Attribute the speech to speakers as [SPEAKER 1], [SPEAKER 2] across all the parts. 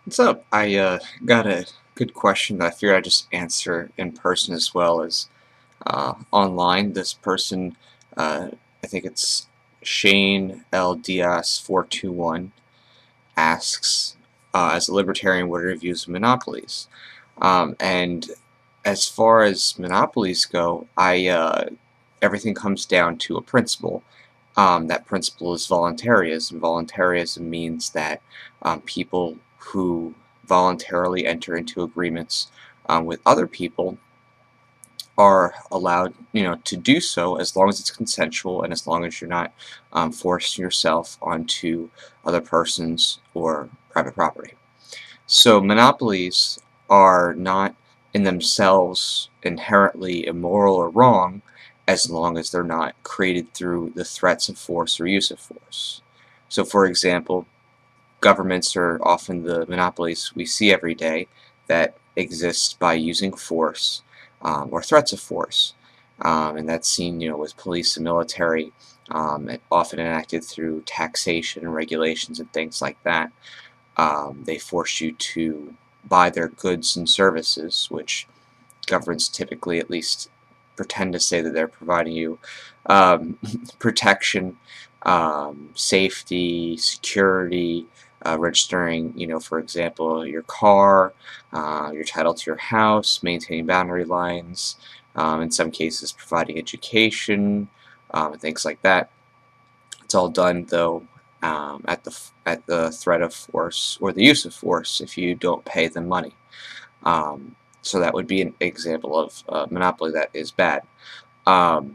[SPEAKER 1] What's up? I got a good question that I figured I'd just answer in person as well as online. This person, uh, I think it's Shane LDS 421, asks, as a libertarian, what are your views of monopolies? And as far as monopolies go, everything comes down to a principle. That principle is voluntarism. Voluntarism means that people who voluntarily enter into agreements with other people are allowed, to do so as long as it's consensual and as long as you're not forcing yourself onto other persons or private property. So monopolies are not in themselves inherently immoral or wrong as long as they're not created through the threats of force or use of force. So for example, governments are often the monopolies we see every day that exist by using force or threats of force. And that's seen, with police and military, often enacted through taxation and regulations and things like that. They force you to buy their goods and services, which governments typically at least pretend to say that they're providing you um, protection, safety, security, registering, for example, your car, your title to your house, maintaining boundary lines, in some cases providing education, and things like that. It's all done, though, at the threat of force or the use of force if you don't pay them money. So that would be an example of monopoly that is bad. Now,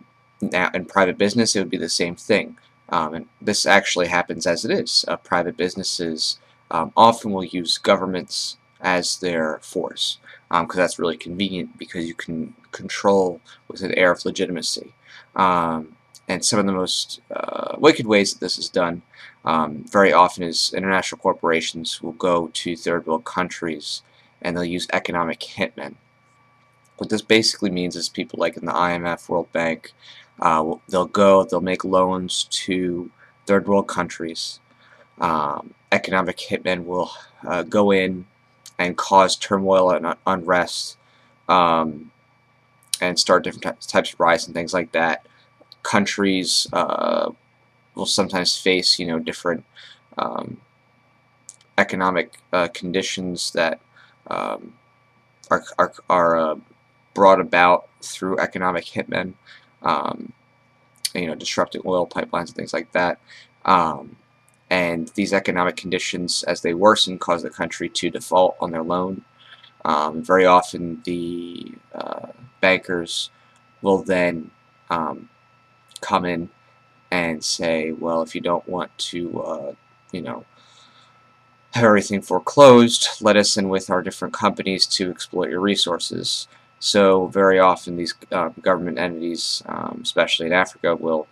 [SPEAKER 1] in private business, it would be the same thing. And this actually happens as it is. Private businesses often will use governments as their force because that's really convenient because you can control with an air of legitimacy. And some of the most wicked ways that this is done very often is international corporations will go to third world countries and they'll use economic hitmen. What this basically means is people like in the IMF, World Bank, they'll make loans to third world countries. Economic hitmen will go in and cause turmoil and unrest and start different types of riots and things like that. Countries will sometimes face, different um, economic conditions that um, are brought about through economic hitmen, um, disrupting oil pipelines and things like that. Um, and these economic conditions, as they worsen, cause the country to default on their loan. Very often, the bankers will then um, come in and say, well, if you don't want to, you know, have everything foreclosed, let us in with our different companies to exploit your resources. So very often these government entities, especially in Africa, will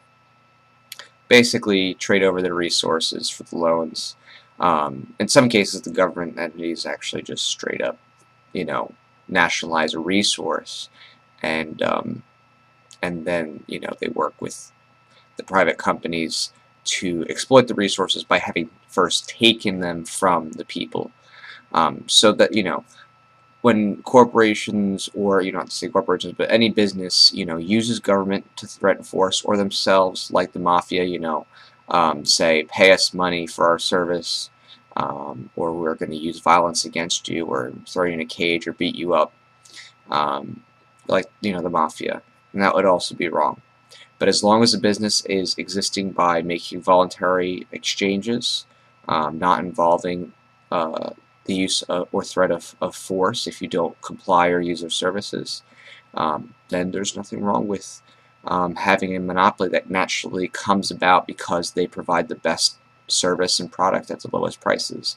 [SPEAKER 1] basically trade over their resources for the loans. In some cases, the government entities actually just straight up, you know, nationalize a resource, and and then they work with the private companies to exploit the resources by having first taken them from the people. So that when corporations, or you don't have to say corporations, but any business, uses government to threaten force, or themselves, like the mafia, say, pay us money for our service, or we're going to use violence against you, or throw you in a cage, or beat you up, um, like the mafia, and that would also be wrong. But as long as a business is existing by making voluntary exchanges, not involving the use or threat of force if you don't comply or use their services, then there's nothing wrong with having a monopoly that naturally comes about because they provide the best service and product at the lowest prices.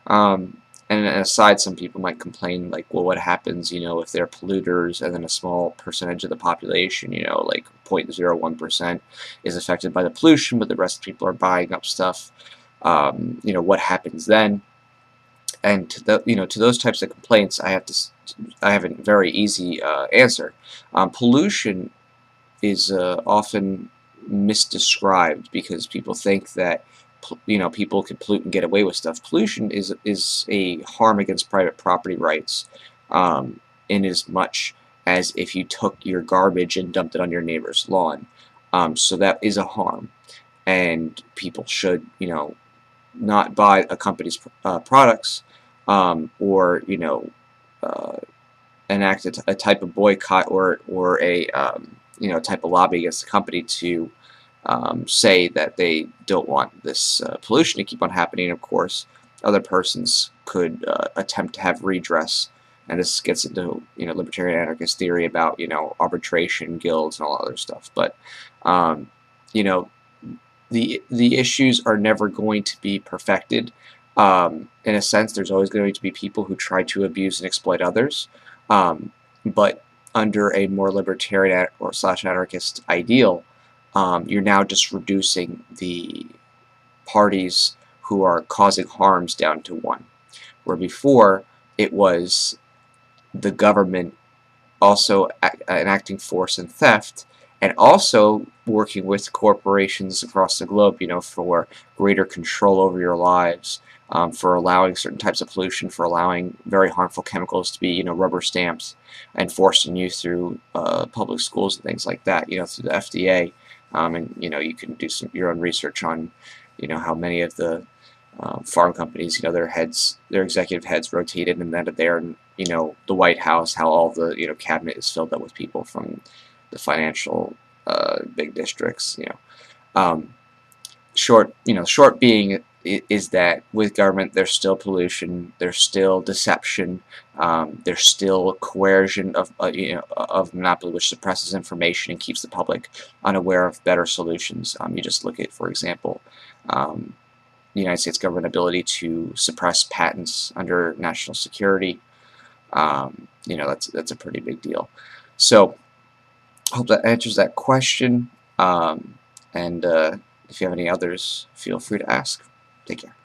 [SPEAKER 1] Um, and aside, some people might complain, like, well, what happens, if they're polluters and then a small percentage of the population, like 0.01%, is affected by the pollution, but the rest of the people are buying up stuff. What happens then? And to those types of complaints, I have a very easy answer. Pollution is often misdescribed because people think that people can pollute and get away with stuff. Pollution is a harm against private property rights, in as much as if you took your garbage and dumped it on your neighbor's lawn. So that is a harm, and people should, not buy a company's products, or uh, enact a type of boycott, or a type of lobby against the company to say that they don't want this pollution to keep on happening. Of course, other persons could attempt to have redress, and this gets into libertarian anarchist theory about arbitration, guilds, and all other stuff. But you know the issues are never going to be perfected. In a sense, there's always going to be people who try to abuse and exploit others. But under a more libertarian or slash anarchist ideal, you're now just reducing the parties who are causing harms down to one. Where before it was the government also enacting force and theft, and also working with corporations across the globe, for greater control over your lives, for allowing certain types of pollution, for allowing very harmful chemicals to be, rubber stamps and forced in use through public schools and things like that, through the FDA. And you can do your own research on, how many of the farm companies, their executive heads rotated, and then they're in, the White House, how all the cabinet is filled up with people from the financial big districts. Short being is that with government there's still pollution, there's still deception, there's still coercion of monopoly, which suppresses information and keeps the public unaware of better solutions. You just look at, for example, the United States government ability to suppress patents under national security. That's a pretty big deal. So I hope that answers that question. And if you have any others, feel free to ask. Take care.